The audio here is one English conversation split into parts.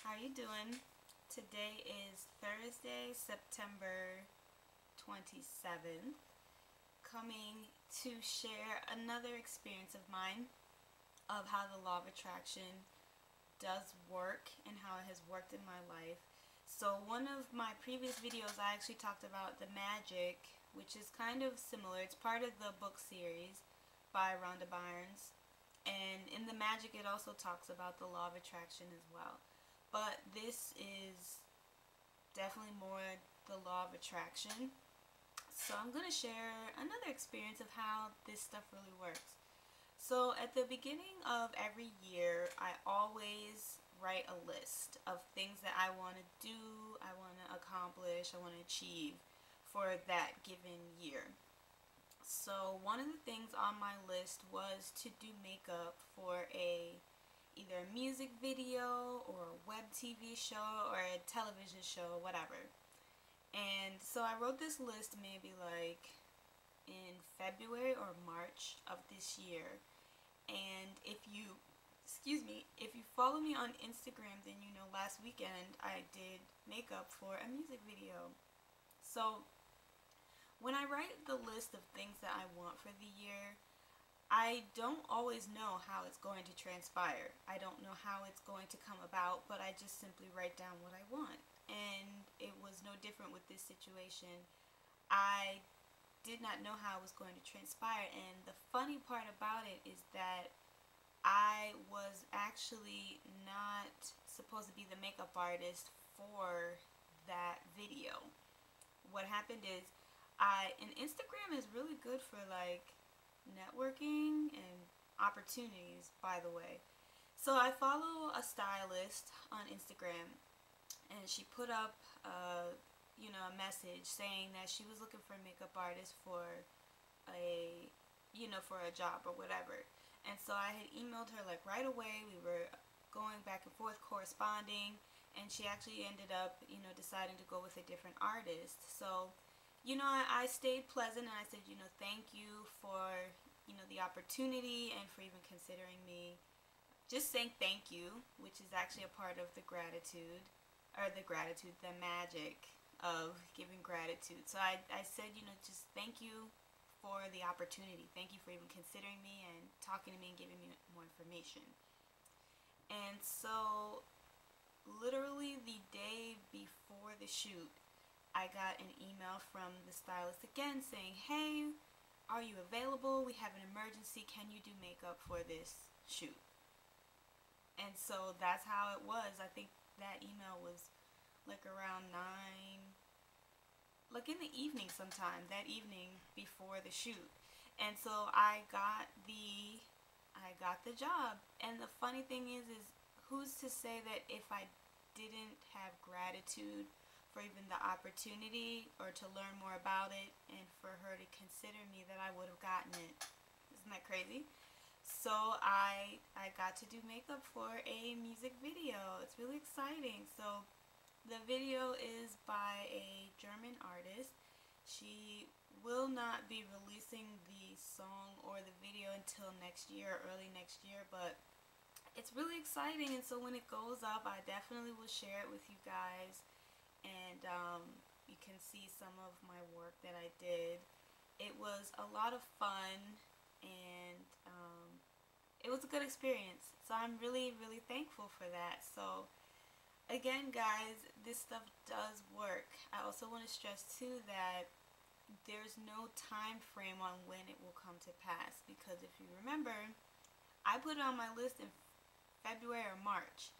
How you doing? Today is Thursday, September 27th. Coming to share another experience of mine of how the law of attraction does work and how it has worked in my life. So one of my previous videos I actually talked about the magic, which is kind of similar. It's part of the book series by Rhonda Byrnes. And in the magic it also talks about the law of attraction as well. But this is definitely more the law of attraction. So I'm going to share another experience of how this stuff really works. So at the beginning of every year, I always write a list of things that I want to do, I want to accomplish, I want to achieve for that given year. So one of the things on my list was to do makeup for either a music video or a web TV show or a television show, whatever. And so I wrote this list maybe like in February or March of this year. And if you follow me on Instagram, then you know last weekend I did makeup for a music video. So when I write the list of things that I want for the year, I don't always know how it's going to transpire. I don't know how it's going to come about, but I just simply write down what I want. And it was no different with this situation. I did not know how it was going to transpire, and the funny part about it is that I was actually not supposed to be the makeup artist for that video. What happened is and Instagram is really good for like networking and opportunities, by the way. So I follow a stylist on Instagram, and she put up a message saying that she was looking for a makeup artist for a job or whatever. And so I had emailed her like right away. We were going back and forth corresponding, and she actually ended up deciding to go with a different artist. So I stayed pleasant, and I said, thank you for, the opportunity and for even considering me. Just saying thank you, which is actually a part of the magic of giving gratitude. So I said, just thank you for the opportunity. Thank you for even considering me and talking to me and giving me more information. And so literally the day before the shoot, I got an email from the stylist again saying, hey, are you available? We have an emergency. Can you do makeup for this shoot? And so that's how it was. I think that email was like around 9, like in the evening sometime, that evening before the shoot. And so I got the job. And the funny thing is who's to say that if I didn't have gratitude for even the opportunity or to learn more about it and for her to consider me, that I would have gotten it. Isn't that crazy? So I got to do makeup for a music video. It's really exciting. So the video is by a German artist. She will not be releasing the song or the video until next year, early next year, but it's really exciting. And so when it goes up, I definitely will share it with you guys. And you can see some of my work that I did. It was a lot of fun, and it was a good experience. So I'm really, really thankful for that. So again, guys, this stuff does work. I also want to stress too that there's no time frame on when it will come to pass, because if you remember, I put it on my list in February or March.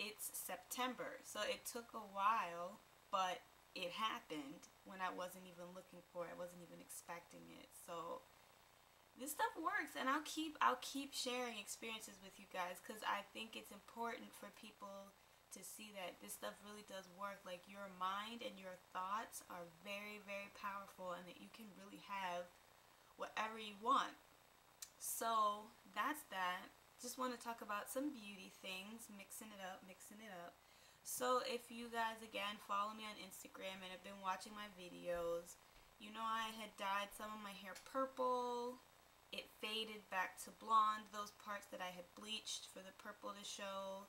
It's September, so it took a while, but it happened when I wasn't even looking for it. I wasn't even expecting it. So this stuff works, and I'll keep sharing experiences with you guys, because I think it's important for people to see that this stuff really does work. Like, your mind and your thoughts are very, very powerful, and that you can really have whatever you want. So that's that. Just want to talk about some beauty things, mixing it up. So if you guys, again, follow me on Instagram and have been watching my videos, I had dyed some of my hair purple. It faded back to blonde, those parts that I had bleached for the purple to show.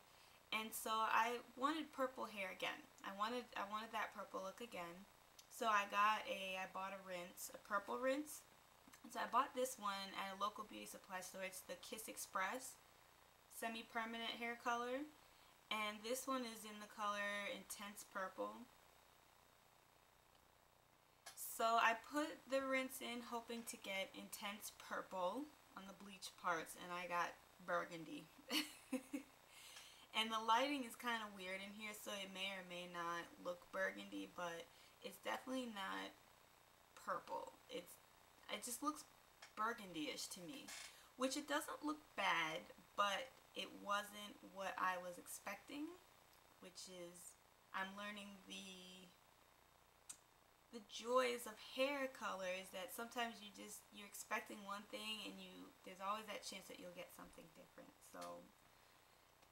And so I wanted purple hair again. I wanted that purple look again. So I bought a rinse, a purple rinse. So I bought this one at a local beauty supply store. It's the Kiss Express semi-permanent hair color. And this one is in the color Intense Purple. So I put the rinse in hoping to get intense purple on the bleach parts, and I got burgundy. And the lighting is kind of weird in here, so it may or may not look burgundy, but it's definitely not purple. It just looks burgundy-ish to me, which it doesn't look bad, but it wasn't what I was expecting, which is I'm learning the joys of hair colors, that sometimes you're expecting one thing and there's always that chance that you'll get something different. So,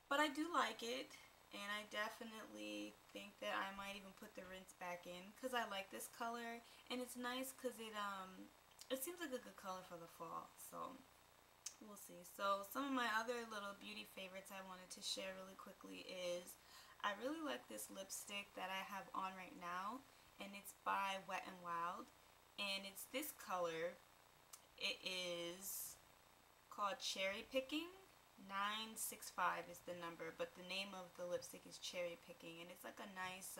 but I do like it, and I definitely think that I might even put the rinse back in because I like this color, and it's nice because it seems like a good color for the fall. So we'll see. So some of my other little beauty favorites I wanted to share really quickly is I really like this lipstick that I have on right now, and it's by Wet n Wild, and it's this color. It is called Cherry Picking. 965 is the number, but the name of the lipstick is Cherry Picking, and it's like a nice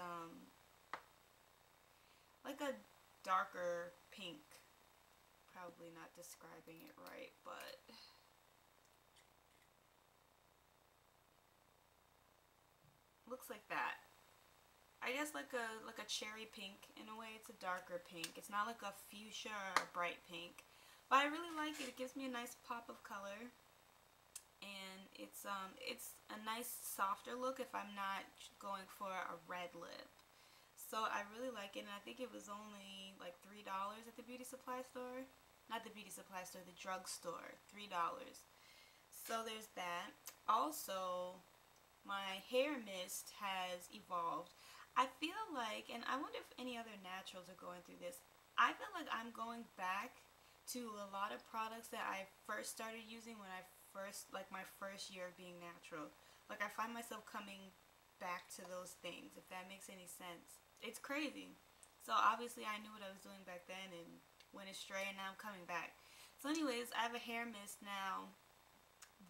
like a darker pink. Probably not describing it right, but looks like that. I guess like a cherry pink. In a way, it's a darker pink. It's not like a fuchsia or a bright pink, but I really like it. It gives me a nice pop of color, and it's a nice softer look if I'm not going for a red lip. So I really like it, and I think it was only like $3 at the beauty supply store. Not the beauty supply store, the drugstore. $3. So there's that. Also, my hair mist has evolved. I feel like, and I wonder if any other naturals are going through this, I feel like I'm going back to a lot of products that I first started using when my first year of being natural. Like, I find myself coming back to those things, if that makes any sense. It's crazy. So obviously I knew what I was doing back then and went astray, and now I'm coming back. So anyways, I have a hair mist now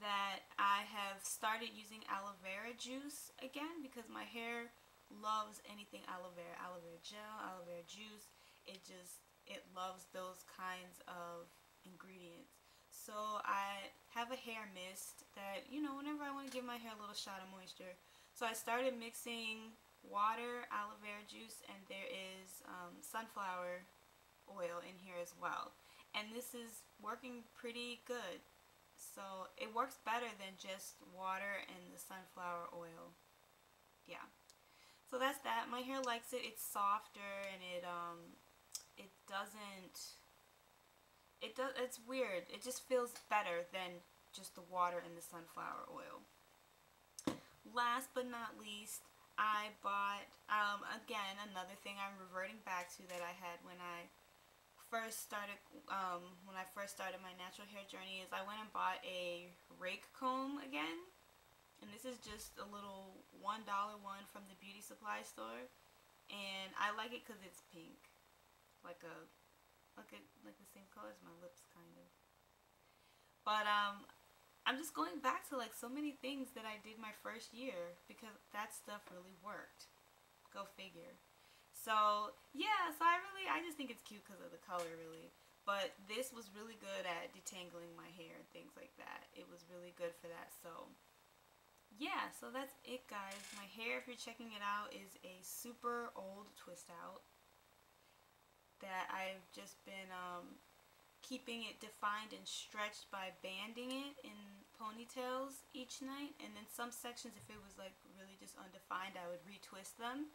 that I have started using aloe vera juice again, because my hair loves anything aloe vera gel, aloe vera juice. It loves those kinds of ingredients. So I have a hair mist that, whenever I want to give my hair a little shot of moisture. So I started mixing water, aloe vera juice, and there is sunflower oil in here as well. And this is working pretty good. So it works better than just water and the sunflower oil. Yeah. So that's that. My hair likes it. It's softer, and it's weird. It just feels better than just the water and the sunflower oil. Last but not least, I bought, again, another thing I'm reverting back to that I had when I first started my natural hair journey, is I went and bought a rake comb again. And this is just a little $1 one from the beauty supply store, and I like it because it's pink, like the same color as my lips, kind of. But I'm just going back to like so many things that I did my first year because that stuff really worked. Go figure. So yeah, so I just think it's cute because of the color, really. But this was really good at detangling my hair and things like that. It was really good for that. So yeah, so that's it, guys. My hair, if you're checking it out, is a super old twist out that I've just been keeping it defined and stretched by banding it in ponytails each night. And then some sections, if it was like really just undefined, I would retwist them.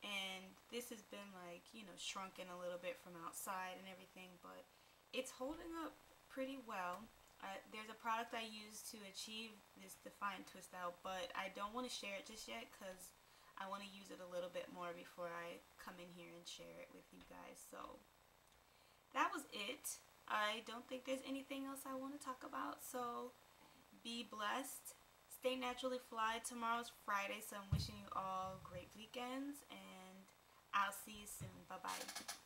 And this has been like, shrunken a little bit from outside and everything, but it's holding up pretty well. There's a product I use to achieve this defined twist out, but I don't want to share it just yet because I want to use it a little bit more before I come in here and share it with you guys. So that was it. I don't think there's anything else I want to talk about. So be blessed, stay naturally fly. Tomorrow's Friday, so I'm wishing you all great weekends, and I'll see you soon. Bye bye.